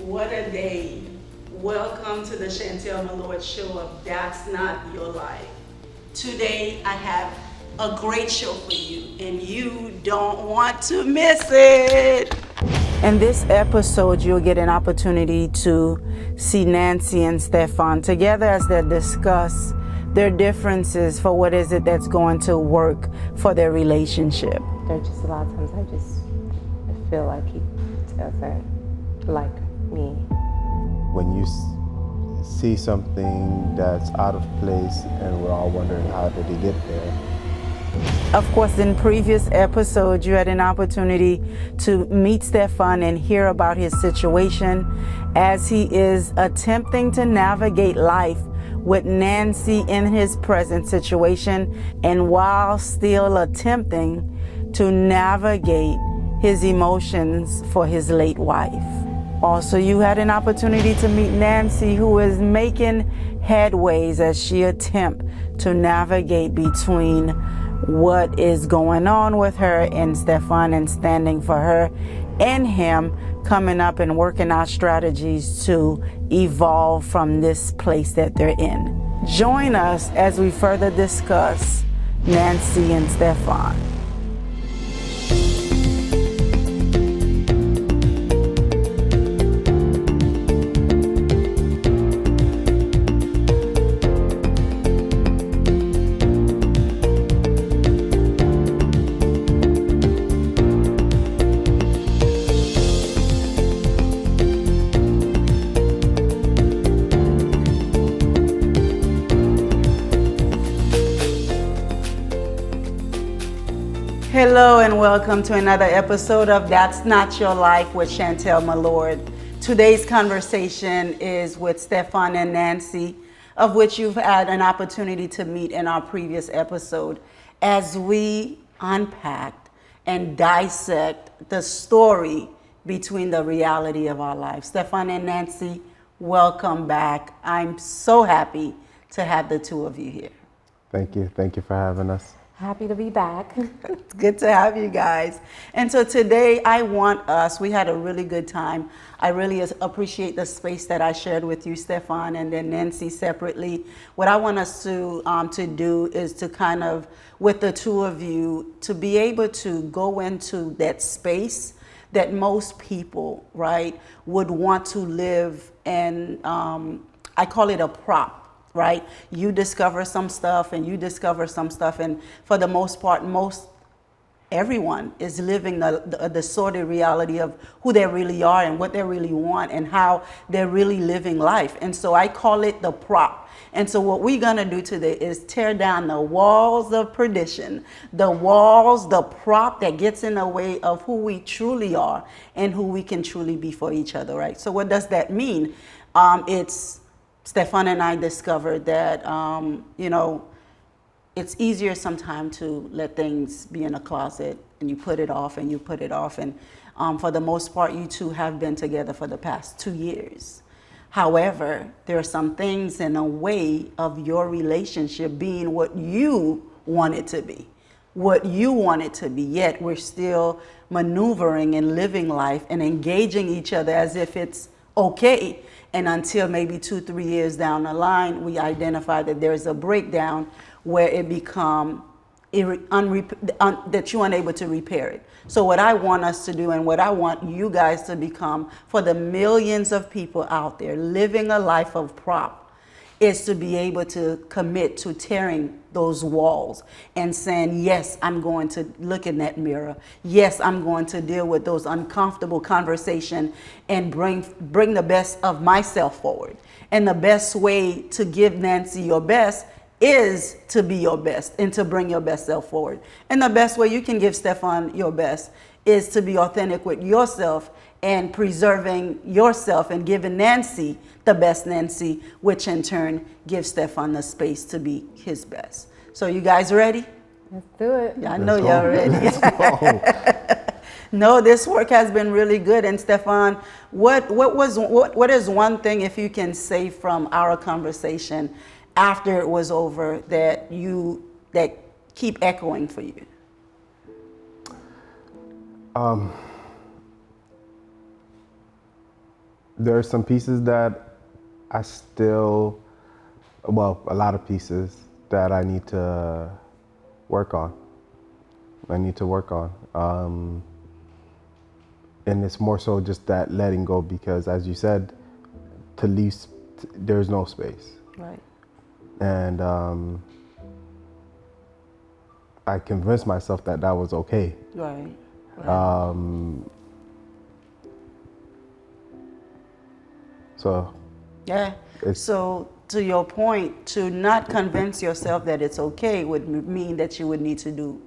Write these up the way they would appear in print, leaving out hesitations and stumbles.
What a day. Welcome to the Chantel Malord show of That's Not Your Life. Today I have a great show for you and you don't want to miss it. In this episode, you'll get an opportunity to see Nancy and Stefan together as they discuss their differences for what is it that's going to work for their relationship. There are just a lot of times I feel like he doesn't like me. When you see something that's out of place and we're all wondering how did he get there. Of course, in previous episodes, you had an opportunity to meet Stefan and hear about his situation as he is attempting to navigate life with Nancy in his present situation, and while still attempting to navigate his emotions for his late wife. Also, you had an opportunity to meet Nancy, who is making headways as she attempts to navigate between what is going on with her and Stefan and standing for her and him, coming up and working out strategies to evolve from this place that they're in. Join us as we further discuss Nancy and Stefan. Hello and welcome to another episode of That's Not Your Life with Chantel Malord. Today's conversation is with Stefan and Nancy, of which you've had an opportunity to meet in our previous episode, as we unpacked and dissect the story between the reality of our lives. Stefan and Nancy, welcome back. I'm so happy to have the two of you here. Thank you for having us. Happy to be back. It's good to have you guys. And so today we had a really good time. I really appreciate the space that I shared with you, Stefan, and then Nancy separately. What I want us to do is to kind of, with the two of you, to be able to go into that space that most people, right, would want to live in. I call it a prop. Right? You discover some stuff and you discover some stuff, and for the most part, everyone is living the sordid reality of who they really are and what they really want and how they're really living life. And so I call it the prop. And so what we're gonna do today is tear down the walls of perdition, the prop that gets in the way of who we truly are and who we can truly be for each other, right? So what does that mean? Stefan and I discovered that, it's easier sometimes to let things be in a closet and you put it off and you put it off. And for the most part, you two have been together for the past 2 years. However, there are some things in a way of your relationship being what you want it to be. Yet we're still maneuvering and living life and engaging each other as if it's okay. And until maybe 2-3 years down the line, we identify that there's a breakdown where it become that you're unable to repair it. So what I want us to do and what I want you guys to become for the millions of people out there living a life of prop is to be able to commit to tearing those walls and saying, yes, I'm going to look in that mirror. Yes, I'm going to deal with those uncomfortable conversations and bring the best of myself forward. And the best way to give Nancy your best is to be your best and to bring your best self forward. And the best way you can give Stefan your best is to be authentic with yourself and preserving yourself and giving Nancy the best Nancy, which in turn gives Stefan the space to be his best. So you guys ready? Let's do it. Yeah, I know y'all ready. No, this work has been really good. And Stefan, what is one thing, if you can say from our conversation after it was over, that keep echoing for you? There are some pieces that I still, well, a lot of pieces that I need to work on. And it's more so just that letting go because, as you said, to leave, there's no space. Right. And I convinced myself that that was okay. Right. So Yeah. It's- So to your point, to not convince yourself that it's okay would mean that you would need to do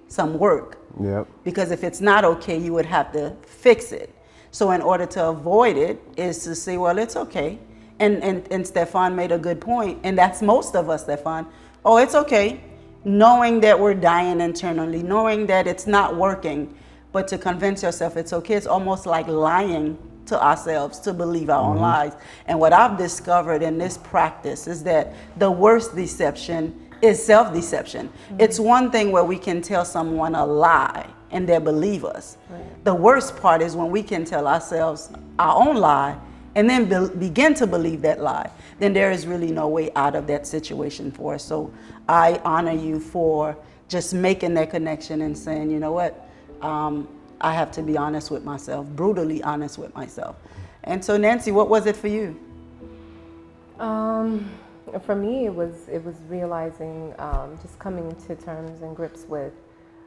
some work. Yep. Because if it's not okay, you would have to fix it. So in order to avoid it is to say, well, it's okay. And Stefan made a good point, and that's most of us, Stefan. Oh, it's okay. Knowing that we're dying internally, knowing that it's not working, but to convince yourself it's okay, it's almost like lying to ourselves to believe our own lies. And what I've discovered in this practice is that the worst deception is self-deception. It's one thing where we can tell someone a lie and they believe us. Right. The worst part is when we can tell ourselves our own lie and then begin to believe that lie. Then there is really no way out of that situation for us. So I honor you for just making that connection and saying, you know what, I have to be honest with myself, brutally honest with myself. And so Nancy, what was it for you? For me, it was realizing, just coming to terms and grips with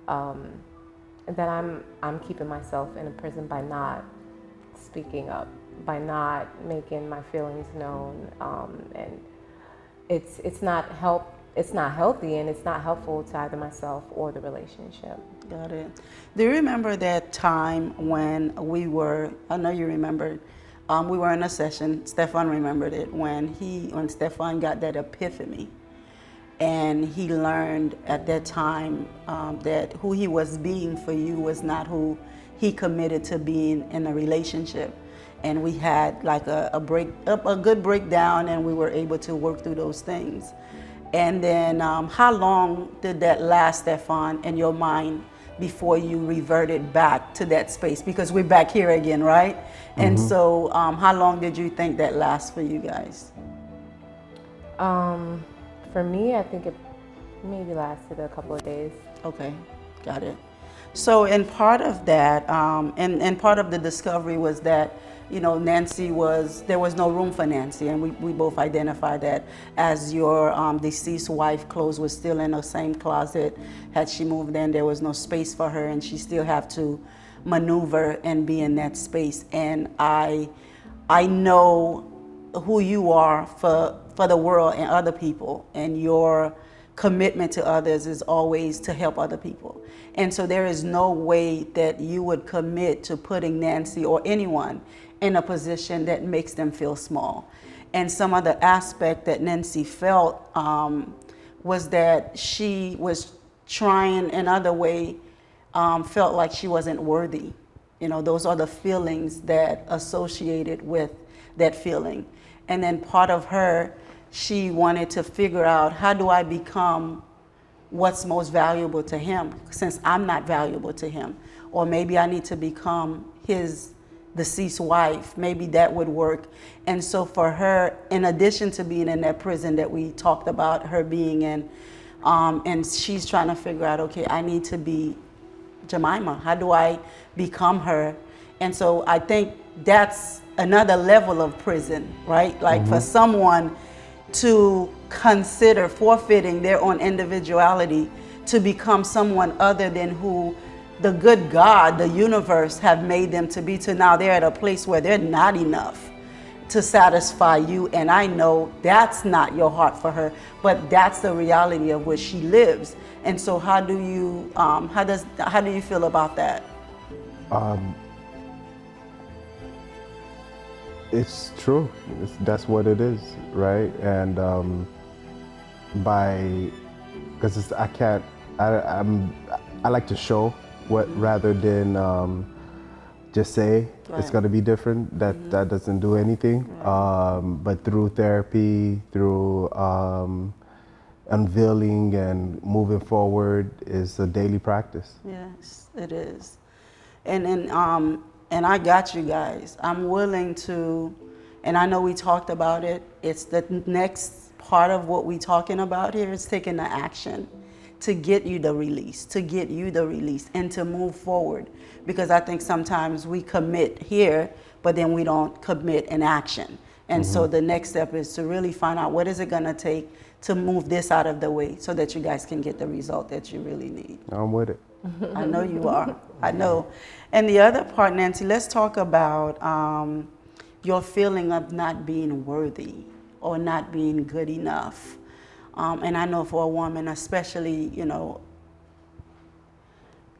that I'm keeping myself in a prison by not speaking up, by not making my feelings known, and it's not healthy, and it's not helpful to either myself or the relationship. Got it. Do you remember that time when we were? I know you remembered. We were in a session. Stefan remembered it when Stefan got that epiphany, and he learned at that time that who he was being for you was not who he committed to being in a relationship. And we had like a good breakdown, and we were able to work through those things. And then, how long did that last, Stefan, in your mind before you reverted back to that space? Because we're back here again, right? And so, how long did you think that lasts for you guys? For me, I think it maybe lasted a couple of days. Okay, got it. So, and part of that, and part of the discovery was that, you know, there was no room for Nancy, and we both identified that as your deceased wife clothes was still in the same closet. Had she moved in, there was no space for her, and she still have to maneuver and be in that space. And I know who you are for the world and other people, and your commitment to others is always to help other people. And so there is no way that you would commit to putting Nancy or anyone in a position that makes them feel small. And some of the aspect that Nancy felt was that she was trying another way, felt like she wasn't worthy. You know, those are the feelings that associated with that feeling. And then part of her, she wanted to figure out, how do I become what's most valuable to him, since I'm not valuable to him? Or maybe I need to become his deceased wife. Maybe that would work. And so for her, in addition to being in that prison that we talked about her being in, and she's trying to figure out, okay, I need to be Jemima. How do I become her? And so I think that's another level of prison, right? Like for someone to consider forfeiting their own individuality to become someone other than who the good God, the universe, have made them to be, to now they're at a place where they're not enough to satisfy you. And I know that's not your heart for her, but that's the reality of where she lives. And so how do you feel about that? It's true. That's what it is, right? And because I like to show what rather than just say it's going to be different. That doesn't do anything. But through therapy, through unveiling and moving forward is a daily practice. Yes, it is. And then And I got you guys. I'm willing to, and I know we talked about it. It's the next part of what we're talking about here is taking the action to get you the release, and to move forward. Because I think sometimes we commit here, but then we don't commit in action. And so the next step is to really find out what is it going to take to move this out of the way so that you guys can get the result that you really need. I'm with it. I know you are. I know. And the other part, Nancy, let's talk about your feeling of not being worthy or not being good enough. And I know for a woman, especially, you know,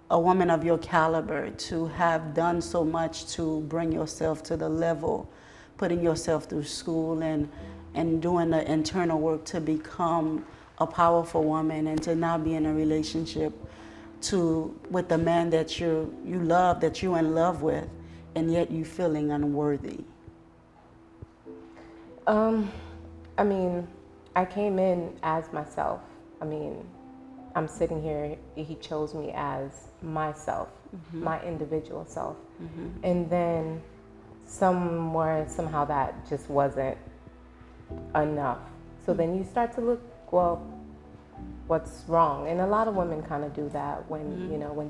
a woman of your caliber, to have done so much to bring yourself to the level, putting yourself through school and doing the internal work to become a powerful woman, and to now be in a relationship with the man that you love, that you're in love with, and yet you feeling unworthy. I mean, I came in as myself. I mean, I'm sitting here, he chose me as myself, my individual self. And then somehow that just wasn't enough. So then you start to look, well, what's wrong? And a lot of women kind of do that when, you know, when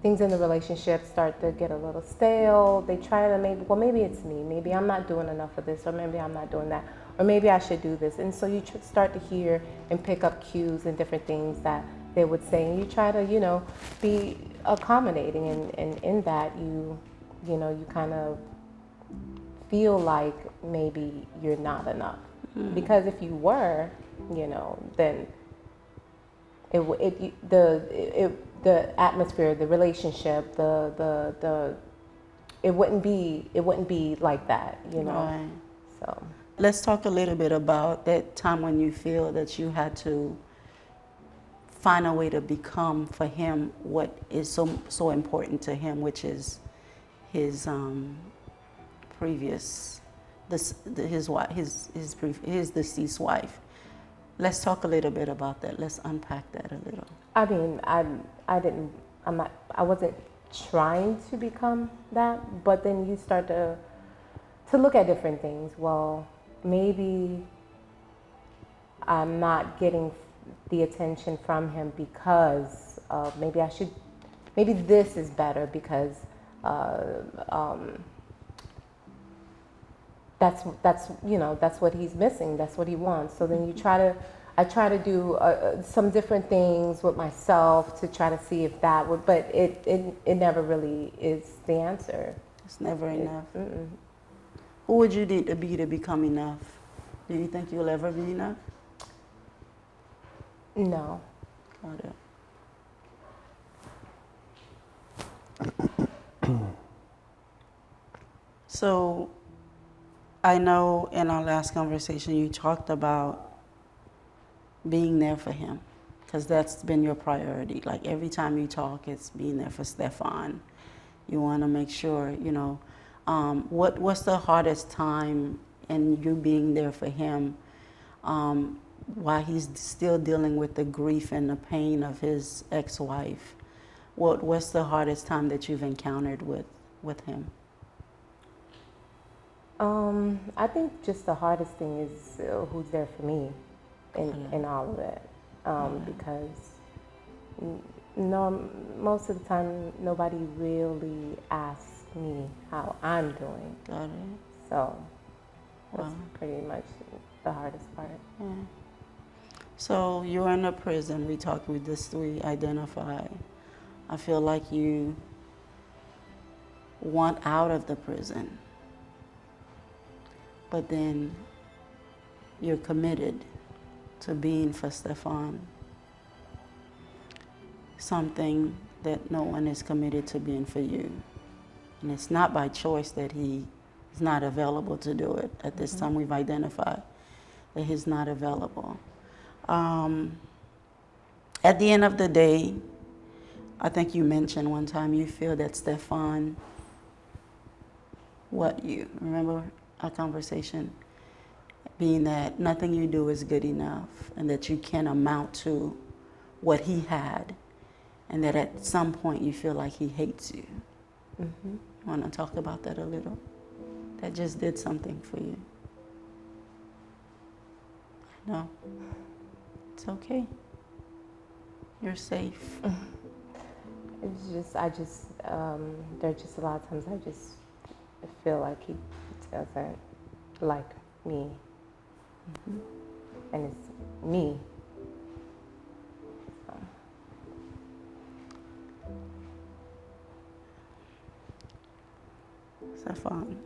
things in the relationship start to get a little stale. They try to maybe it's me. Maybe I'm not doing enough of this, or maybe I'm not doing that, or maybe I should do this. And so you start to hear and pick up cues and different things that they would say, and you try to, you know, be accommodating. And in that, you kind of feel like maybe you're not enough. Because if you were, you know, then the atmosphere, the relationship, it wouldn't be like that, you know. Right. So Let's talk a little bit about that time when you feel that you had to find a way to become for him what is so important to him, which is his previous, his deceased wife. Let's talk a little bit about that. Let's unpack that a little. I mean, I wasn't trying to become that, but then you start to look at different things. Well, maybe I'm not getting the attention from him because maybe this is better because that's what he's missing. That's what he wants. So then I try to do some different things with myself to try to see if that would, but it never really is the answer. It's never enough. Who would you need to be to become enough? Do you think you'll ever be enough? No. Got it. So, I know in our last conversation you talked about being there for him, because that's been your priority. Like every time you talk, it's being there for Stefan. You want to make sure, you know, what's the hardest time in you being there for him while he's still dealing with the grief and the pain of his ex-wife? What's the hardest time that you've encountered with him? I think just the hardest thing is who's there for me in all of it, because most of the time nobody really asks me how I'm doing. Got it. So that's pretty much the hardest part. Yeah. So you're in a prison. We identify. I feel like you want out of the prison, but then you're committed to being for Stefan something that no one is committed to being for you. And it's not by choice that he is not available to do it. At this time, we've identified that he's not available. At the end of the day, I think you mentioned one time you feel that Stefan, you remember our conversation? Being that nothing you do is good enough and that you can't amount to what he had. and that at some point you feel like he hates you. Want to talk about that a little? That just did something for you. No, it's okay. You're safe. It's just, there are just a lot of times I just feel like he doesn't like me. And it's me. So. Stefan,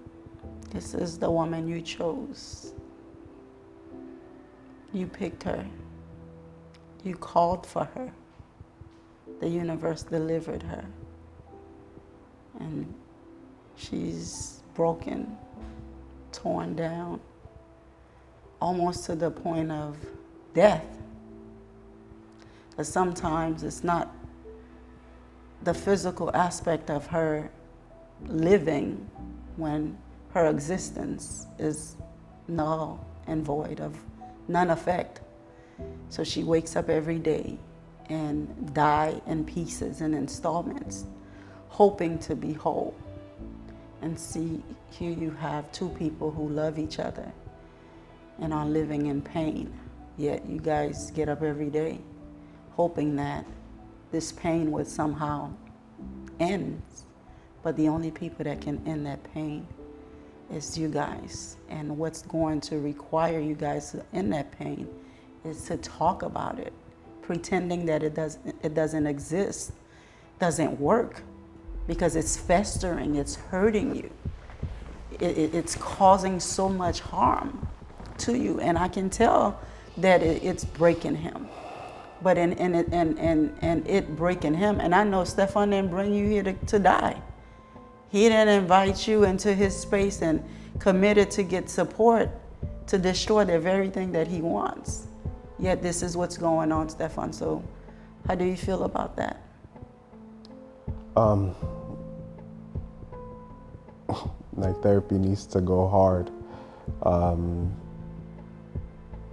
this is the woman you chose. You picked her. You called for her. The universe delivered her. And she's broken, torn down, almost to the point of death. But sometimes it's not the physical aspect of her living when her existence is null and void, of none effect. So she wakes up every day and die in pieces and installments, hoping to be whole. And see, here you have two people who love each other and are living in pain. Yet you guys get up every day hoping that this pain would somehow end. But the only people that can end that pain is you guys. And what's going to require you guys to end that pain is to talk about it. Pretending that it doesn't exist doesn't work, because it's festering, it's hurting you. It's causing so much harm to you. And I can tell that it's breaking him. But in it breaking him, and I know Stefan didn't bring you here to die. He didn't invite you into his space and committed to get support to destroy the very thing that he wants. Yet this is what's going on, Stefan. So how do you feel about that? Like, therapy needs to go hard,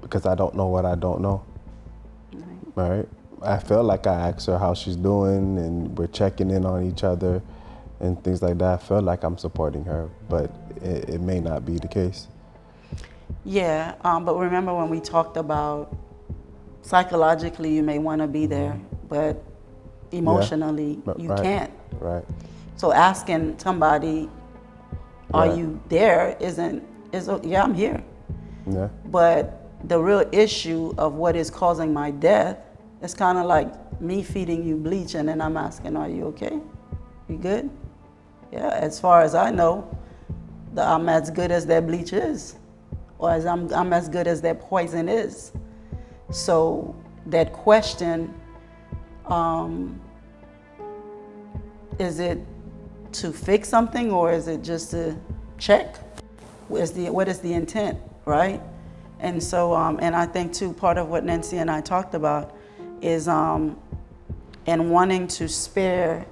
because I don't know what I don't know. Right? I feel like I asked her how she's doing, and we're checking in on each other and things like that. I feel like I'm supporting her, but it may not be the case. Yeah, but remember when we talked about psychologically you may want to be there, but emotionally you can't. Right. So asking somebody, are you there, is yeah, I'm here. Yeah. But the real issue of what is causing my death is kind of like me feeding you bleach and then I'm asking, are you okay? You good? Yeah, as far as I know, I'm as good as that bleach is, or as I'm as good as that poison is. So that question, is it to fix something, or is it just to check? What is the intent, right? And so, and I think too, part of what Nancy and I talked about is, and wanting to spare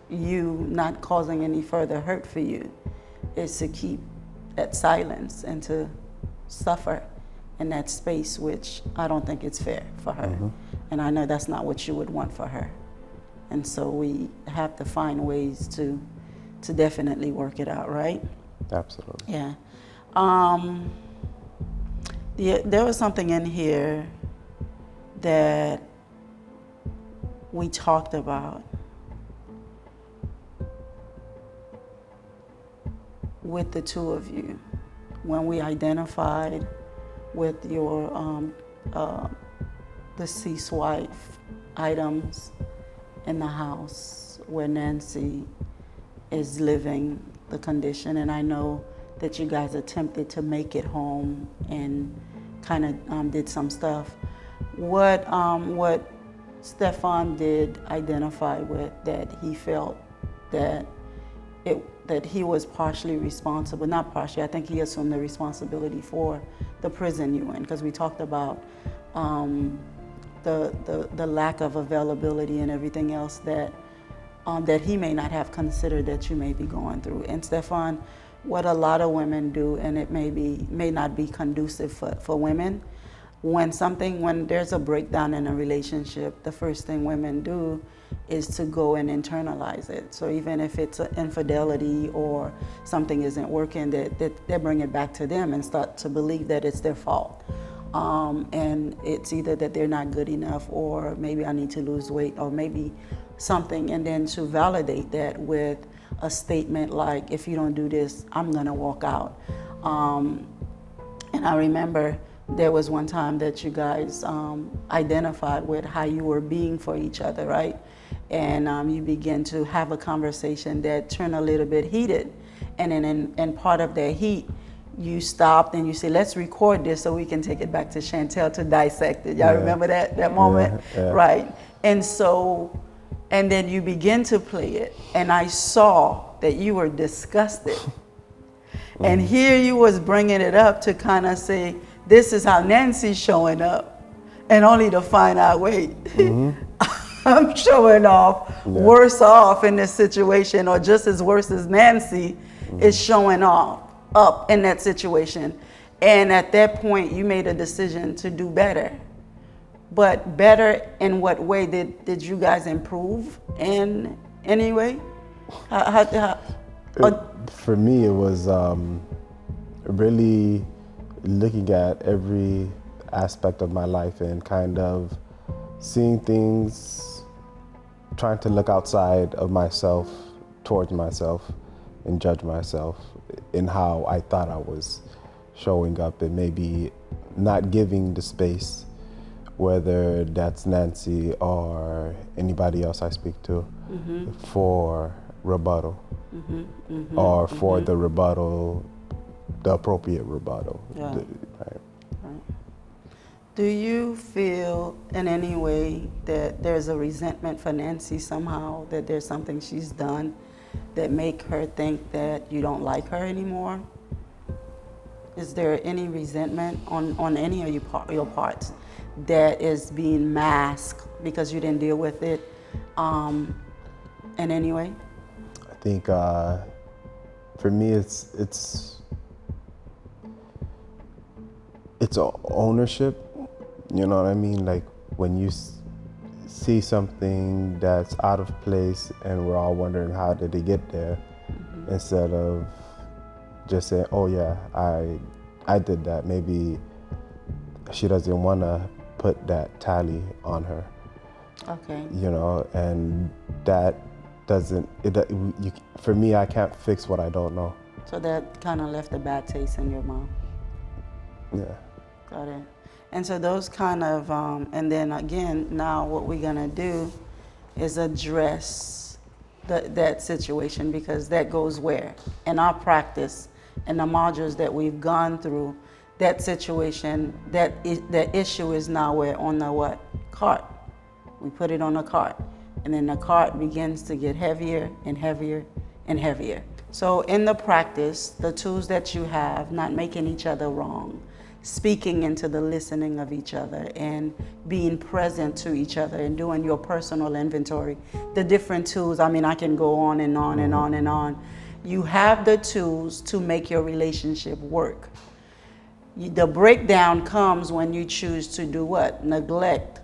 you, not causing any further hurt for you, is to keep that silence and to suffer in that space, which I don't think it's fair for her. And I know that's not what you would want for her. And so we have to find ways to definitely work it out, right? Absolutely. Yeah. There was something in here that we talked about with the two of you when we identified with your deceased wife items in the house where Nancy is living the condition. And I know that you guys attempted to make it home and kind of did some stuff. What Stefan did identify with, that he felt that he was partially responsible, not partially, I think he assumed the responsibility for the prison you in, because we talked about the lack of availability and everything else that he may not have considered that you may be going through. And Stefan, what a lot of women do, and it may not be conducive for women, when there's a breakdown in a relationship, the first thing women do is to go and internalize it. So even if it's an infidelity or something isn't working, that they bring it back to them and start to believe that it's their fault. And it's either that they're not good enough, or maybe I need to lose weight, or maybe something. And then to validate that with a statement like, if you don't do this, I'm gonna walk out. And I remember there was one time that you guys identified with how you were being for each other, right? And you began to have a conversation that turned a little bit heated. And then in part of that heat, you stopped and you said, let's record this so we can take it back to Chantel to dissect it. Y'all remember that moment? Yeah. Right. And so, and then you begin to play it, and I saw that you were disgusted. And here you was bringing it up to kind of say, this is how Nancy's showing up, and only to find out, wait, I'm showing off worse off in this situation, or just as worse as Nancy is showing off up in that situation. And at that point, you made a decision to do better. But better in what way? Did you guys improve in any way? For me, it was really looking at every aspect of my life and kind of seeing things, trying to look outside of myself, towards myself, and judge myself in how I thought I was showing up, and maybe not giving the space, whether that's Nancy or anybody else I speak to, for rebuttal, or for the rebuttal, the appropriate rebuttal. Yeah. Right. Do you feel in any way that there's a resentment for Nancy somehow, that there's something she's done that make her think that you don't like her anymore? Is there any resentment on any of your parts that is being masked because you didn't deal with it in any way? I think for me, it's ownership. You know what I mean? Like when you see something that's out of place and we're all wondering how did it get there, instead of just saying, oh yeah, I did that. Maybe she doesn't want to put that tally on her. Okay. You know, and that doesn't, for me, I can't fix what I don't know. So that kind of left a bad taste in your mouth. Yeah. Got it. And so those kind of, and then again, now what we're gonna do is address that situation, because that goes where? In our practice, in the modules that we've gone through, that situation, that issue is now where? On the what? Cart. We put it on a cart. And then the cart begins to get heavier and heavier and heavier. So in the practice, the tools that you have, not making each other wrong, speaking into the listening of each other, and being present to each other, and doing your personal inventory, the different tools. I mean, I can go on and on and on and on. You have the tools to make your relationship work. The breakdown comes when you choose to do what? Neglect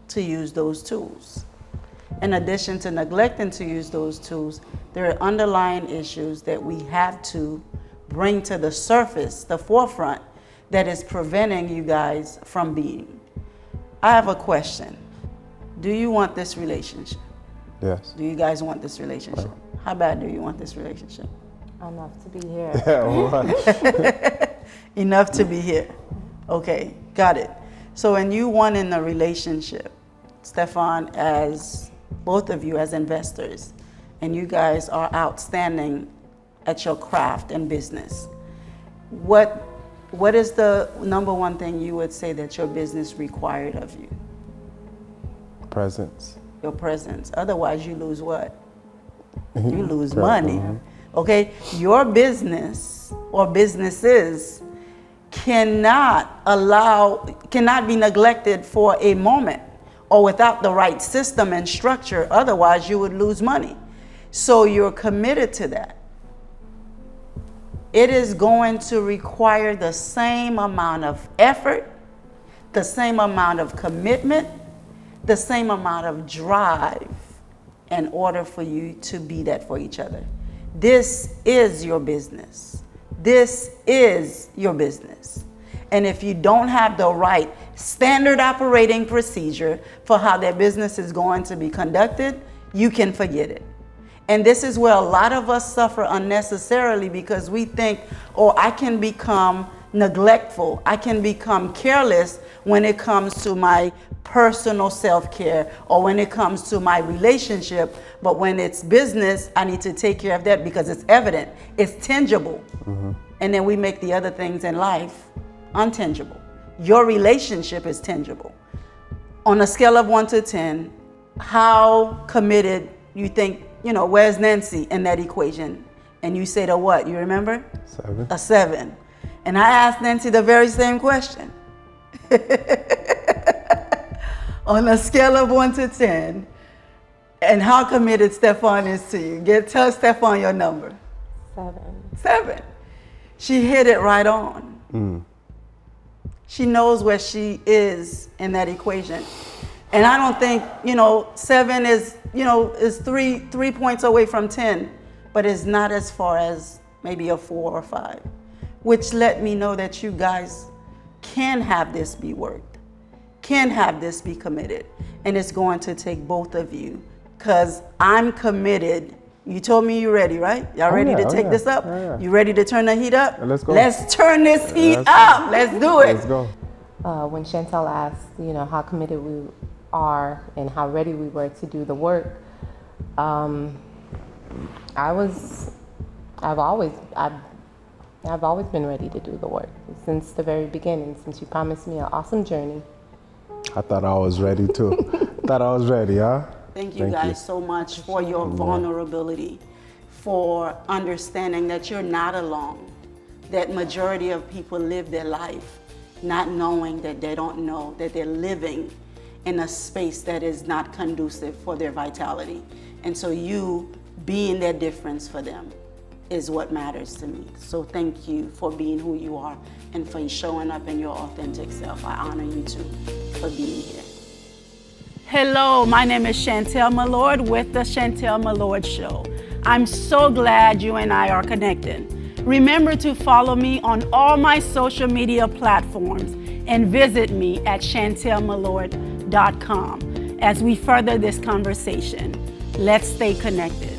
to use those tools. In addition to neglecting to use those tools, there are underlying issues that we have to bring to the surface, the forefront, that is preventing you guys from being. I have a question. Do you want this relationship? Yes. Do you guys want this relationship? How bad do you want this relationship? Enough to be here. Enough to be here. Okay, got it. So when you want in a relationship, Stefan, as both of you as investors, and you guys are outstanding at your craft and business, what is the number one thing you would say that your business required of you? Presence. Your presence. Otherwise, you lose what? You lose money. Okay? Your business or businesses cannot be neglected for a moment or without the right system and structure. Otherwise, you would lose money. So you're committed to that. It is going to require the same amount of effort, the same amount of commitment, the same amount of drive in order for you to be that for each other. This is your business. This is your business. And if you don't have the right standard operating procedure for how that business is going to be conducted, you can forget it. And this is where a lot of us suffer unnecessarily, because we think, oh, I can become neglectful, I can become careless when it comes to my personal self-care or when it comes to my relationship. But when it's business, I need to take care of that because it's evident, it's tangible. And then we make the other things in life untangible. Your relationship is tangible. On a scale of 1 to 10, how committed you think, where's Nancy in that equation? And you said a what? You remember? 7. A 7. And I asked Nancy the very same question. On a scale of 1 to 10, and how committed Stefan is to you. Tell Stefan your number. 7. 7. She hit it right on. She knows where she is in that equation. And I don't think, 7 is, is three points away from 10, but it's not as far as maybe a 4 or 5, which let me know that you guys can have this be worked, can have this be committed. And it's going to take both of you, because I'm committed. You told me you're ready, right? Y'all ready to take this up? Yeah. You ready to turn the heat up? Let's go. Let's turn this heat up. Let's do it. Let's go. When Chantel asked, how committed we are and how ready we were to do the work, I've always been ready to do the work since the very beginning, since you promised me an awesome journey. I thought I was ready too. Thought I was ready, huh? Thank you guys so much for your vulnerability, for understanding that you're not alone, that majority of people live their life not knowing that they don't know that they're living in a space that is not conducive for their vitality. And so you being that difference for them is what matters to me. So thank you for being who you are and for showing up in your authentic self. I honor you too for being here. Hello, my name is Chantel Malord with the Chantel Malord Show. I'm so glad you and I are connected. Remember to follow me on all my social media platforms and visit me at chantelmalord.com as we further this conversation. Let's stay connected.